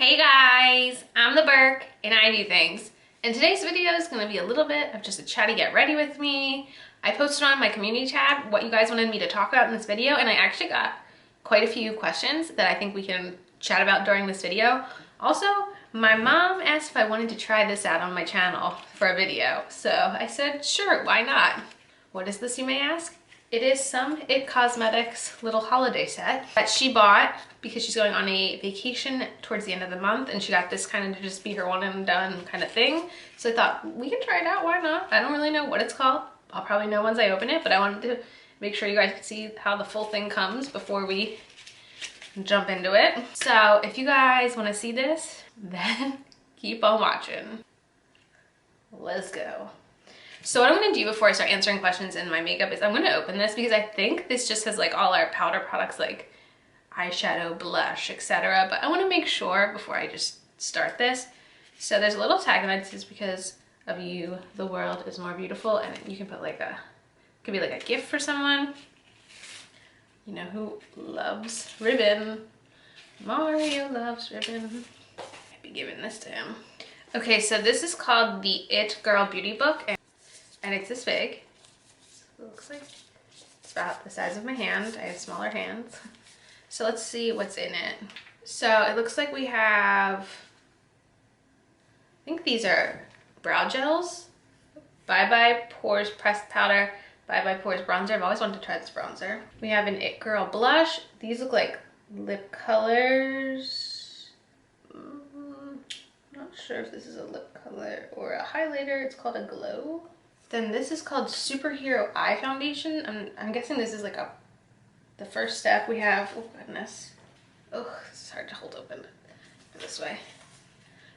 Hey guys, I'm the Burke and I do things. And today's video is going to be a little bit of just a chatty get ready with me. I posted on my community tab what you guys wanted me to talk about in this video, and I actually got quite a few questions that I think we can chat about during this video. Also, my mom asked if I wanted to try this out on my channel for a video, so I said sure, why not? What is this, you may ask? It is some Itcosmetics little holiday set that she bought because she's going on a vacation towards the end of the month, and she got this kind of to just be her one and done kind of thing. So I thought we can try it out, why not? I don't really know what it's called. I'll probably know once I open it, but I wanted to make sure you guys could see how the full thing comes before we jump into it. So if you guys want to see this, then keep on watching. Let's go. So what I'm going to do before I start answering questions in my makeup is I'm going to open this because I think this just has like all our powder products like eyeshadow, blush, etc. But I want to make sure before I just start this. So there's a little tag that says because of you, the world is more beautiful, and you can put like a, could be like a gift for someone. You know who loves ribbon? Mario loves ribbon. I'd be giving this to him. Okay, so this is called the It Girl Beauty Book. And it's this big. It looks like it's about the size of my hand. I have smaller hands. So let's see what's in it. So it looks like we have, I think these are brow gels. Bye Bye Pores Pressed Powder. Bye Bye Pores Bronzer. I've always wanted to try this bronzer. We have an It Girl Blush. These look like lip colors. Not sure if this is a lip color or a highlighter. It's called a Glow. Then this is called Superhero Eye Foundation. I'm guessing this is like the first step. We have, oh goodness. Oh, it's hard to hold open this way.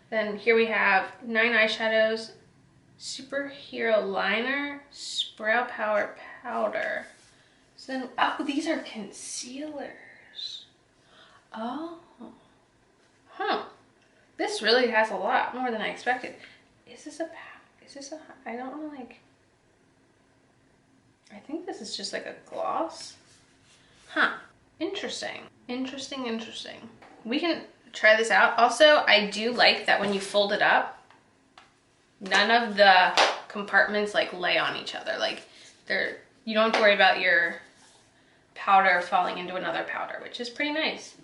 Then here we have 9 eyeshadows, Superhero Liner, Brow Power Powder. So then, oh, these are concealers. Oh. Huh. This really has a lot more than I expected. Is this a I don't know, like, I think this is just like a gloss. Huh. Interesting. Interesting. We can try this out. Also, I do like that when you fold it up, none of the compartments like lay on each other. Like you don't have to worry about your powder falling into another powder, which is pretty nice.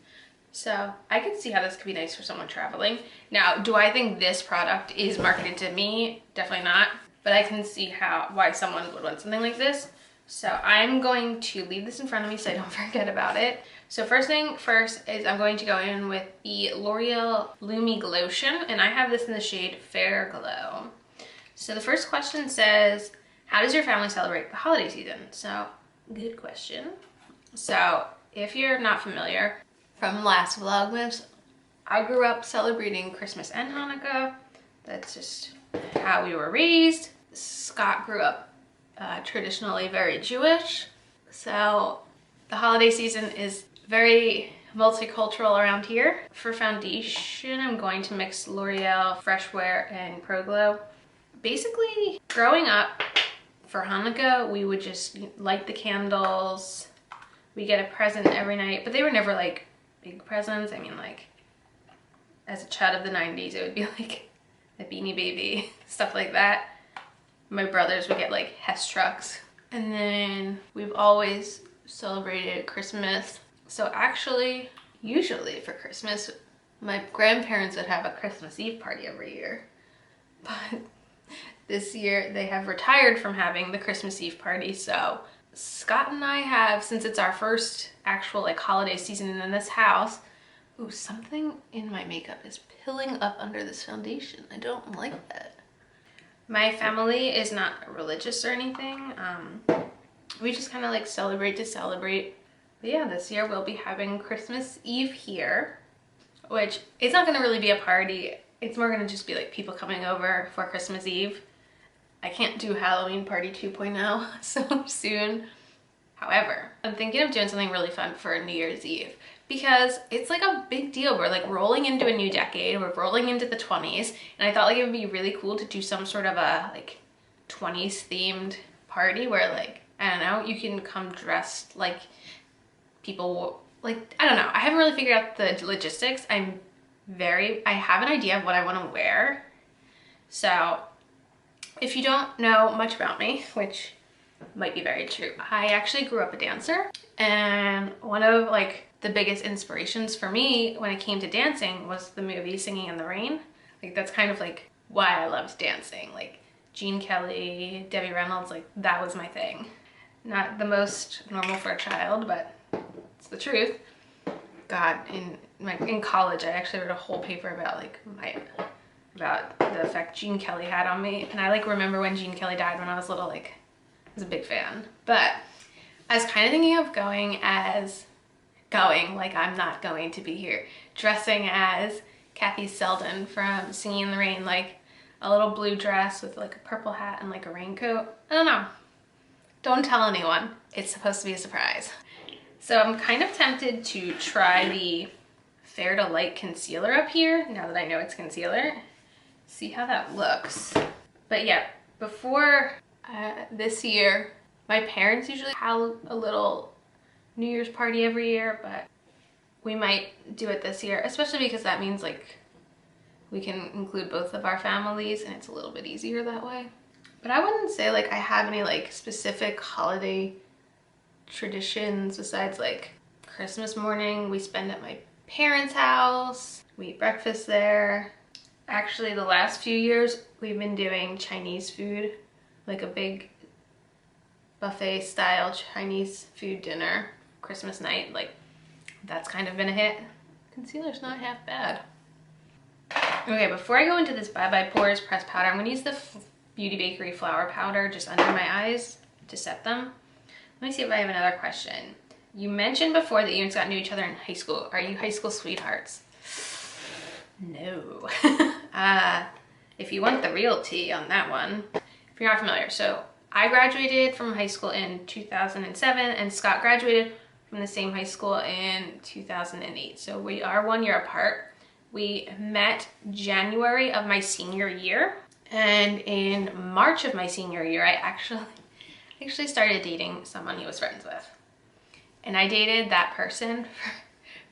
So I could see how this could be nice for someone traveling. Now, do I think this product is marketed to me? Definitely not. But I can see why someone would want something like this. So I'm going to leave this in front of me so I don't forget about it. So first thing first is I'm going to go in with the L'Oreal Lumi Glotion, and I have this in the shade Fair Glow. So the first question says, how does your family celebrate the holiday season? So good question. So if you're not familiar, from last Vlogmas, I grew up celebrating Christmas and Hanukkah. That's just how we were raised. Scott grew up traditionally very Jewish. So the holiday season is very multicultural around here. For foundation, I'm going to mix L'Oreal Fresh Wear and Pro Glow. Basically, growing up for Hanukkah, we would just light the candles. We get a present every night, but they were never like big presents. I mean, like, as a child of the 90s, it would be like a Beanie Baby, stuff like that. My brothers would get like Hess trucks. And then we've always celebrated Christmas. So actually, usually for Christmas, my grandparents would have a Christmas Eve party every year. But this year they have retired from having the Christmas Eve party. So Scott and I have, since it's our first actual like holiday season in this house. Ooh, something in my makeup is pilling up under this foundation. I don't like that. My family is not religious or anything. We just kind of like celebrate to celebrate. But yeah, this year we'll be having Christmas Eve here, which it's not going to really be a party. It's more going to just be like people coming over for Christmas Eve. I can't do Halloween Party 2.0 so soon. However, I'm thinking of doing something really fun for New Year's Eve because it's like a big deal. We're like rolling into a new decade. We're rolling into the 20s. And I thought like it would be really cool to do some sort of a like 20s themed party where like, I don't know, you can come dressed like people, like, I don't know. I haven't really figured out the logistics. I'm I have an idea of what I want to wear. So if you don't know much about me, which might be very true, I actually grew up a dancer, and one of like the biggest inspirations for me when it came to dancing was the movie Singing in the Rain. Like that's kind of like why I loved dancing. Like Gene Kelly, Debbie Reynolds, like that was my thing. Not the most normal for a child, but it's the truth. God, in college I actually wrote a whole paper about like about the effect Gene Kelly had on me, and I like remember when Gene Kelly died when I was little, like I was a big fan. But I was kind of thinking of like I'm not going to be here, dressing as Kathy Selden from Singing in the Rain, like a little blue dress with like a purple hat and like a raincoat. I don't know. Don't tell anyone. It's supposed to be a surprise. So I'm kind of tempted to try the Fair to Light concealer up here, now that I know it's concealer. See how that looks. But yeah, before this year, my parents usually have a little New Year's party every year, but we might do it this year, especially because that means like we can include both of our families and it's a little bit easier that way. But I wouldn't say like I have any like specific holiday traditions besides like Christmas morning we spend at my parents' house, we eat breakfast there. Actually, the last few years we've been doing Chinese food, like a big buffet style Chinese food dinner Christmas night. Like that's kind of been a hit. Concealer's not half bad. Okay, before I go into this Bye Bye Pores pressed powder, I'm gonna use the Beauty Bakery flour powder just under my eyes to set them. Let me see if I have another question. You mentioned before that you got to know each other in high school. Are you high school sweethearts? No. If you want the real tea on that one, if you're not familiar. So I graduated from high school in 2007 and Scott graduated from the same high school in 2008. So we are 1 year apart. We met January of my senior year, and in March of my senior year, I actually started dating someone he was friends with. And I dated that person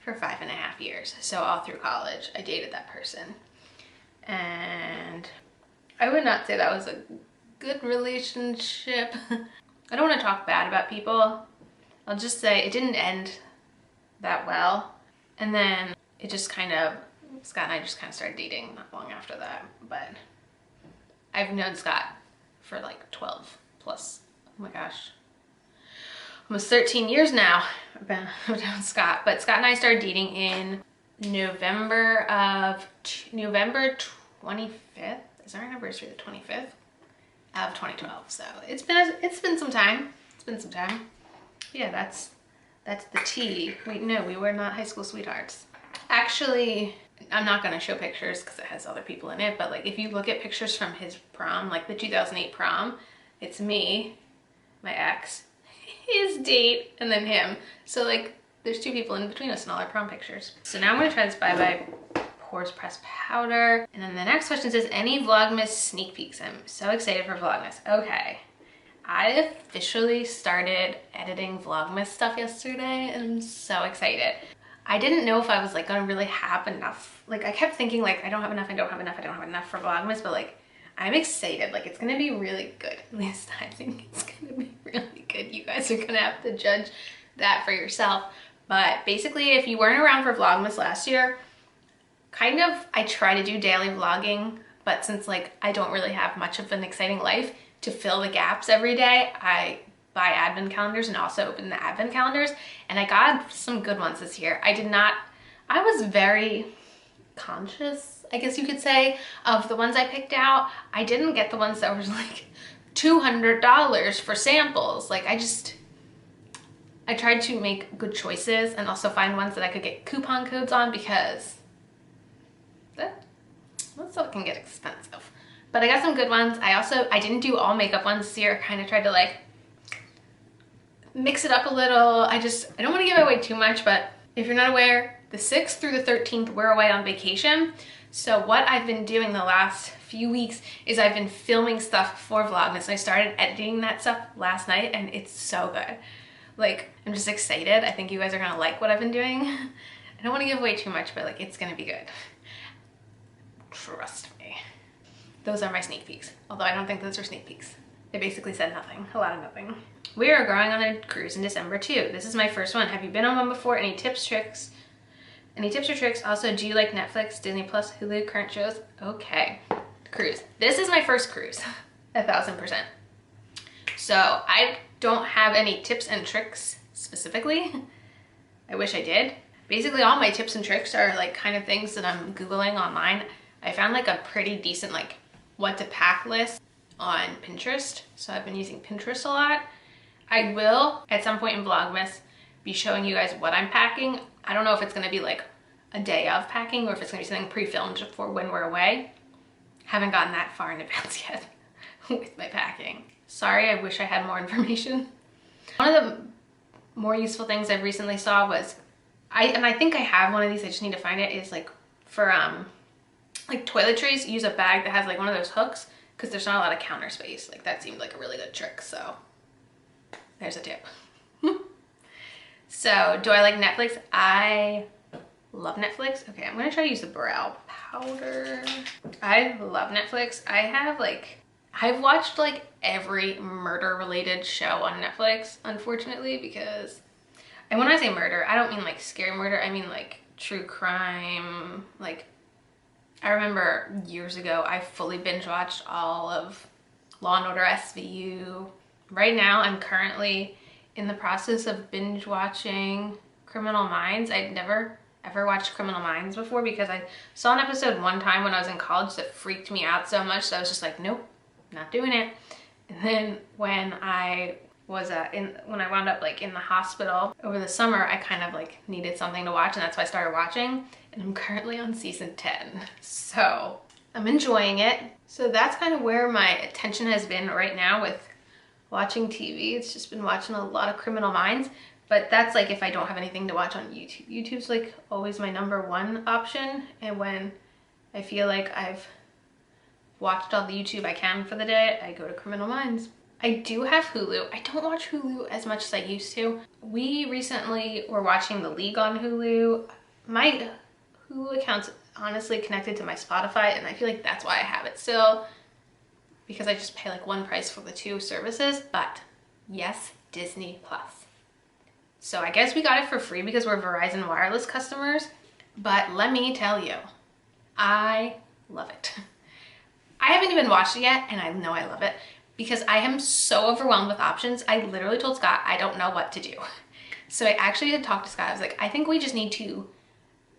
for 5.5 years. So all through college, I dated that person. And I would not say that was a good relationship. I don't want to talk bad about people. I'll just say it didn't end that well. And then it just kind of, Scott and I just kind of started dating not long after that. But I've known Scott for like 12 plus, oh my gosh, almost 13 years now. I've known Scott. But Scott and I started dating in November 25th. Is our anniversary the 25th of 2012? So it's been some time. It's been some time. Yeah, that's the tea. Wait, no, we were not high school sweethearts. Actually, I'm not gonna show pictures because it has other people in it, but like if you look at pictures from his prom, like the 2008 prom, it's me, my ex, his date, and then him. So like there's 2 people in between us in all our prom pictures. So now I'm gonna try this Bye Bye Pores pressed powder. And then the next question says, any Vlogmas sneak peeks? I'm so excited for Vlogmas. Okay. I officially started editing Vlogmas stuff yesterday and I'm so excited. I didn't know if I was like gonna really have enough. Like I kept thinking like I don't have enough for Vlogmas, but like I'm excited. Like it's gonna be really good. At least I think it's gonna be really good. You guys are gonna have to judge that for yourself. But basically, if you weren't around for Vlogmas last year, kind of I try to do daily vlogging, but since like I don't really have much of an exciting life to fill the gaps every day, I buy advent calendars and also open the advent calendars, and I got some good ones this year. I was very conscious, I guess you could say, of the ones I picked out. I didn't get the ones that were like $200 for samples. Like I tried to make good choices and also find ones that I could get coupon codes on because that stuff can get expensive. But I got some good ones. I didn't do all makeup ones this year. I kind of tried to like mix it up a little. I don't want to give away too much, but if you're not aware, the 6th through the 13th, we're away on vacation. So what I've been doing the last few weeks is I've been filming stuff for Vlogmas. I started editing that stuff last night and it's so good. Like, I'm just excited. I think you guys are gonna like what I've been doing. I don't want to give away too much, but like, it's gonna be good. Trust me. Those are my sneak peeks. Although I don't think those are sneak peeks. They basically said nothing. A lot of nothing. We are going on a cruise in December too. This is my first one. Have you been on one before? Any tips, tricks? Any tips or tricks? Also, do you like Netflix, Disney Plus, Hulu, current shows? Okay. Cruise. This is my first cruise. 1000%. So I don't have any tips and tricks specifically. I wish I did. Basically all my tips and tricks are like kind of things that I'm Googling online. I found like a pretty decent like what to pack list on Pinterest. So I've been using Pinterest a lot. I will at some point in Vlogmas be showing you guys what I'm packing. I don't know if it's gonna be like a day of packing or if it's gonna be something pre-filmed for when we're away. Haven't gotten that far in advance yet with my packing. Sorry, I wish I had more information. One of the more useful things I've recently saw was, I think I have one of these, I just need to find it, is like for like toiletries, use a bag that has like one of those hooks because there's not a lot of counter space. Like that seemed like a really good trick, so there's a tip. So do I like Netflix? I love Netflix. Okay, I'm gonna try to use the brow powder. I love Netflix. I've watched like every murder related show on Netflix, unfortunately, because, and when I say murder, I don't mean like scary murder, I mean like true crime. Like I remember years ago, I fully binge watched all of Law and Order SVU. Right now, I'm currently in the process of binge watching Criminal Minds. I'd never ever watched Criminal Minds before because I saw an episode one time when I was in college that freaked me out so much that I was just like, nope, not doing it. And then when I was when I wound up like in the hospital over the summer, I kind of like needed something to watch, and that's why I started watching, and I'm currently on season 10. So I'm enjoying it. So that's kind of where my attention has been right now with watching TV. It's just been watching a lot of Criminal Minds, but that's like if I don't have anything to watch on YouTube. YouTube's like always my #1 option, and when I feel like I've watched all the YouTube I can for the day, I go to Criminal Minds. I do have Hulu. I don't watch Hulu as much as I used to. We recently were watching The League on Hulu. My Hulu account's honestly connected to my Spotify, and I feel like that's why I have it still, because I just pay like one price for the two services. But yes, Disney Plus. So I guess we got it for free because we're Verizon Wireless customers, but let me tell you, I love it. I haven't even watched it yet, and I know I love it because I am so overwhelmed with options. I literally told Scott I don't know what to do. So I actually did talk to Scott. I was like, I think we just need to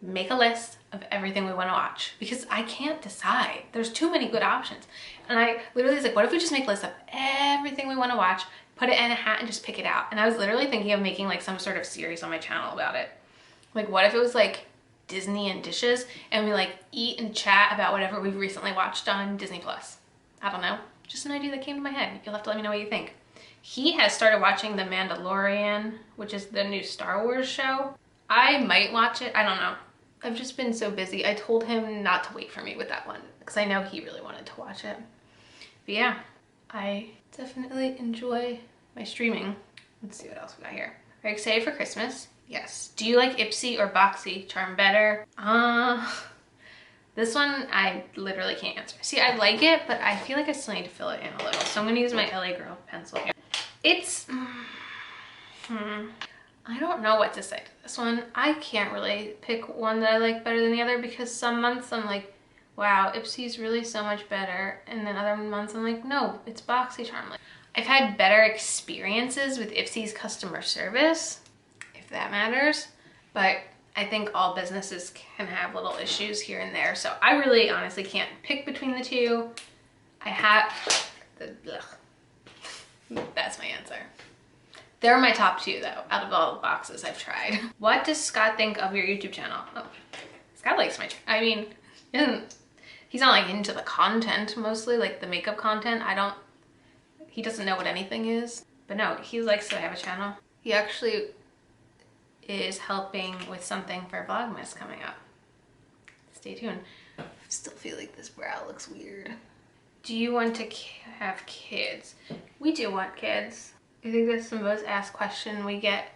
make a list of everything we want to watch because I can't decide. There's too many good options. And I literally was like, what if we just make a list of everything we want to watch, put it in a hat and just pick it out? And I was literally thinking of making like some sort of series on my channel about it. Like what if it was like Disney and dishes and we like eat and chat about whatever we've recently watched on Disney Plus. I don't know, just an idea that came to my head. You'll have to let me know what you think. He has started watching The Mandalorian, which is the new Star Wars show. I might watch it, I don't know. I've just been so busy. I told him not to wait for me with that one because I know he really wanted to watch it. But yeah, I definitely enjoy my streaming. Let's see what else we got here. Are you excited for Christmas? Yes. Do you like Ipsy or Boxy charm better? This one I literally can't answer. See, I like it, but I feel like I still need to fill it in a little. So I'm gonna use my LA Girl pencil here. It's, I don't know what to say to this one. I can't really pick one that I like better than the other because some months I'm like, wow, Ipsy's really so much better. And then other months I'm like, no, it's Boxy charm. Like, I've had better experiences with Ipsy's customer service, if that matters, but I think all businesses can have little issues here and there. So I really honestly can't pick between the two. I have that's my answer. They're my top two though, out of all the boxes I've tried. What does Scott think of your YouTube channel? Oh, Scott likes my channel. I mean, he's not like into the content mostly, like the makeup content. He doesn't know what anything is, but no, he likes that I have a channel. He actually is helping with something for Vlogmas coming up. Stay tuned. I still feel like this brow looks weird. Do you want to have kids? We do want kids. I think that's the most asked question we get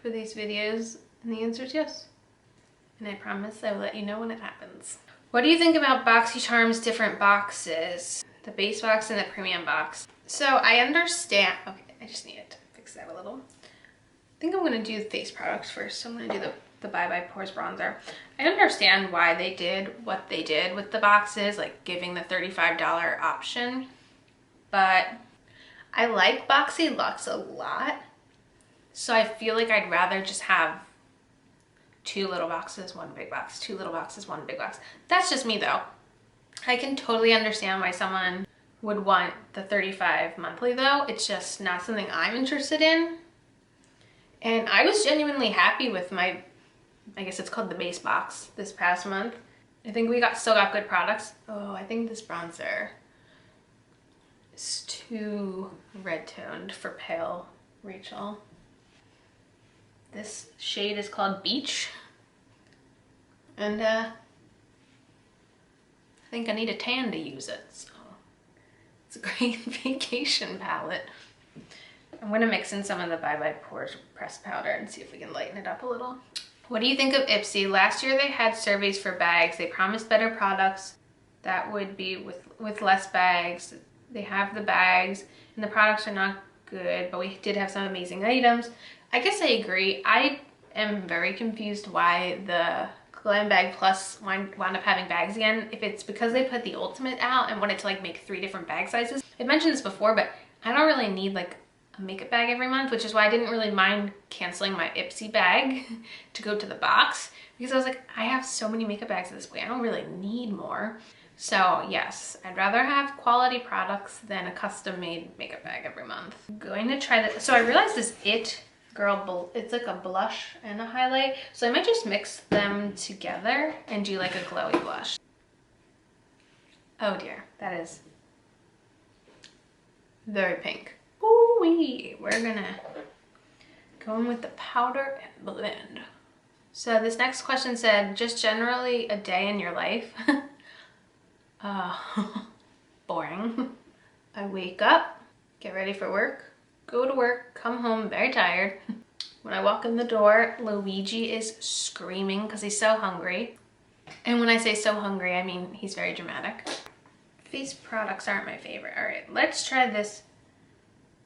for these videos, and the answer is yes. And I promise I will let you know when it happens. What do you think about BoxyCharm's different boxes? The base box and the premium box. So I understand, okay, I just need to fix that a little. I think I'm gonna do face products first. So I'm gonna do the Bye Bye Pores bronzer. I understand why they did what they did with the boxes, like giving the $35 option, but I like Boxy Luxe a lot. So I feel like I'd rather just have 2 little boxes, 1 big box, 2 little boxes, 1 big box. That's just me though. I can totally understand why someone would want the $35 monthly though. It's just not something I'm interested in. And I was genuinely happy with my, I guess it's called the base box this past month. I think we still got good products. Oh, I think this bronzer is too red toned for pale Rachel. This shade is called Beach. And I think I need a tan to use it, so it's a great vacation palette. I'm gonna mix in some of the Bye Bye Pores pressed powder and see if we can lighten it up a little. What do you think of Ipsy? Last year they had surveys for bags. They promised better products that would be with less bags. They have the bags and the products are not good, but we did have some amazing items. I guess I agree. I am very confused why the Glam Bag Plus wound up having bags again. If it's because they put the Ultimate out and wanted to like make 3 different bag sizes. I mentioned this before, but I don't really need like a makeup bag every month, which is why I didn't really mind canceling my Ipsy bag to go to the box, because I was like, I have so many makeup bags at this point, I don't really need more. So yes, I'd rather have quality products than a custom made makeup bag every month. I'm going to try that. So I realized this it's like a blush and a highlight. So I might just mix them together and do like a glowy blush. Oh dear, that is very pink. Ooh-wee. We're gonna go in with the powder and blend. So this next question said, just generally a day in your life. Boring. I wake up, get ready for work, go to work, come home very tired. When I walk in the door, Luigi is screaming because he's so hungry. And when I say so hungry, I mean he's very dramatic. Face products aren't my favorite. All right, let's try this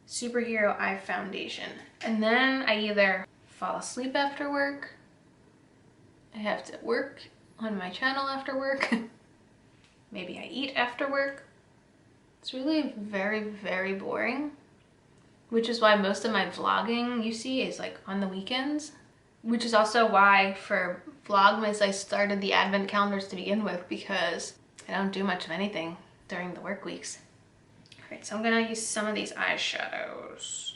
Superhero Eye Foundation. And then I either fall asleep after work, I have to work on my channel after work, maybe I eat after work. It's really very, very boring, which is why most of my vlogging you see is like on the weekends, which is also why for Vlogmas I started the advent calendars to begin with, because I don't do much of anything during the work weeks. Alright, so I'm gonna use some of these eyeshadows.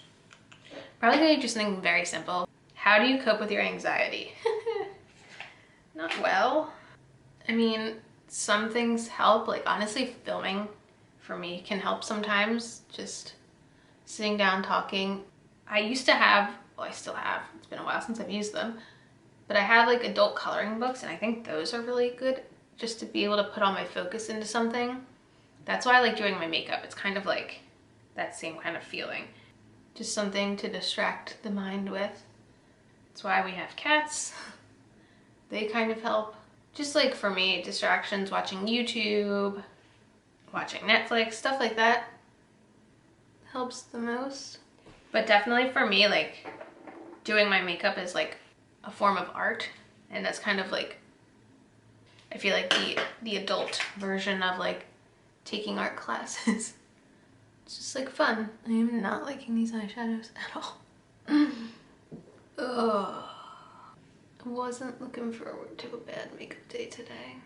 Probably gonna do something very simple. How do you cope with your anxiety? Not well. I mean, some things help. Like honestly, filming for me can help sometimes. Just sitting down talking. I used to have, well I still have, it's been a while since I've used them, but I had like adult coloring books and I think those are really good just to be able to put all my focus into something. That's why I like doing my makeup. It's kind of like that same kind of feeling. Just something to distract the mind with. That's why we have cats. They kind of help. Just like for me, distractions, watching YouTube, watching Netflix, stuff like that helps the most. But definitely for me, like doing my makeup is like a form of art, and that's kind of like, I feel like the adult version of like taking art classes. It's just like fun. I am not liking these eyeshadows at all. Ugh. I wasn't looking forward to a bad makeup day today.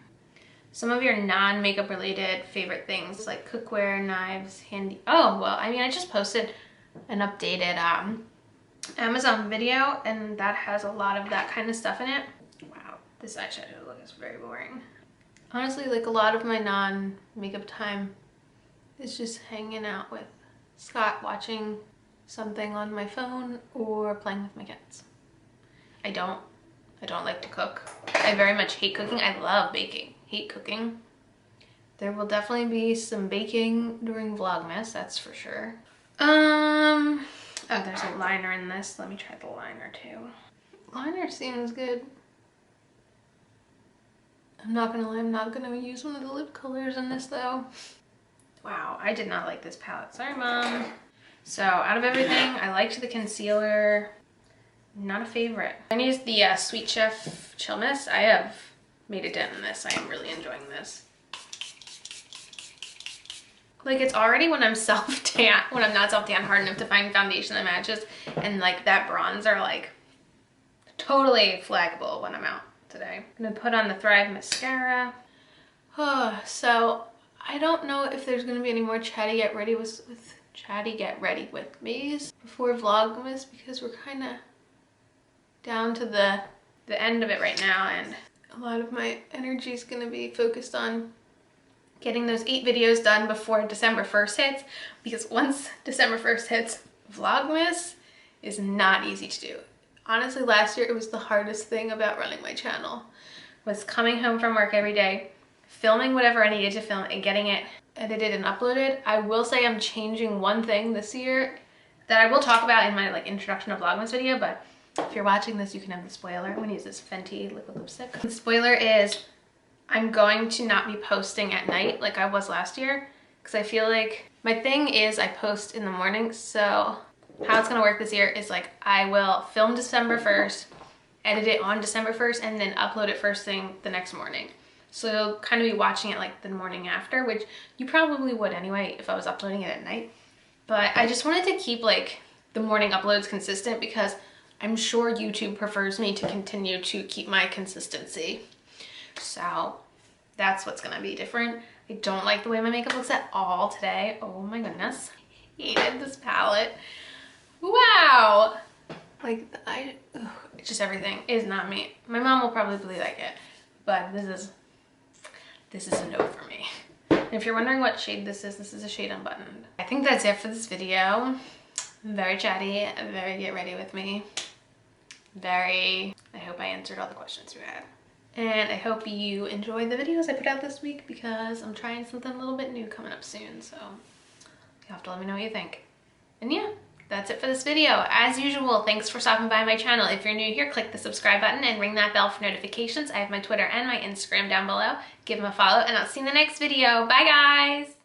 Some of your non-makeup related favorite things like cookware, knives, handy. Oh, well, I mean, I just posted an updated Amazon video and that has a lot of that kind of stuff in it. Wow, this eyeshadow look is very boring. Honestly, like a lot of my non-makeup time is just hanging out with Scott, watching something on my phone or playing with my cats. I don't like to cook. I very much hate cooking. I love baking, hate cooking. There will definitely be some baking during Vlogmas, that's for sure. Oh, there's a liner in this. Let me try the liner too. Liner seems good. I'm not gonna lie, I'm not gonna use one of the lip colors in this though. Wow, I did not like this palette. Sorry, Mom. So out of everything, I liked the concealer. Not a favorite. I used the Sweet Chef Chill Mist. I have made a dent in this. I am really enjoying this. Like, it's already when I'm self-tan, when I'm not self-tan, hard enough to find foundation that matches, and like that bronzer, like totally flaggable when I'm out today. I'm gonna put on the Thrive mascara. So I don't know if there's gonna be any more Chatty Get Ready with Chatty Get Ready with me's before Vlogmas, because we're kind of down to the end of it right now, and a lot of my energy is gonna be focused on getting those 8 videos done before December 1st hits, because once December 1st hits, Vlogmas is not easy to do. Honestly, last year it was the hardest thing about running my channel, was coming home from work every day, filming whatever I needed to film and getting it edited and uploaded. I will say I'm changing one thing this year that I will talk about in my like introduction to Vlogmas video, but if you're watching this, you can have the spoiler. I'm gonna use this Fenty liquid lipstick. The spoiler is I'm going to not be posting at night like I was last year, because I feel like my thing is I post in the morning. So how it's gonna work this year is like I will film December 1st, edit it on December 1st, and then upload it first thing the next morning. So you'll kind of be watching it like the morning after, which you probably would anyway if I was uploading it at night. But I just wanted to keep like the morning uploads consistent, because I'm sure YouTube prefers me to continue to keep my consistency. So that's what's gonna be different. I don't like the way my makeup looks at all today. Oh my goodness. Hated this palette. Wow. Like just everything is not me. My mom will probably like it, but this is a no for me. And if you're wondering what shade this is a shade Unbuttoned. I think that's it for this video. Very chatty, very get ready with me. I hope I answered all the questions you had. And I hope you enjoyed the videos I put out this week, because I'm trying something a little bit new coming up soon. So you'll have to let me know what you think. And yeah, that's it for this video. As usual, thanks for stopping by my channel. If you're new here, click the subscribe button and ring that bell for notifications. I have my Twitter and my Instagram down below. Give them a follow, and I'll see you in the next video. Bye, guys.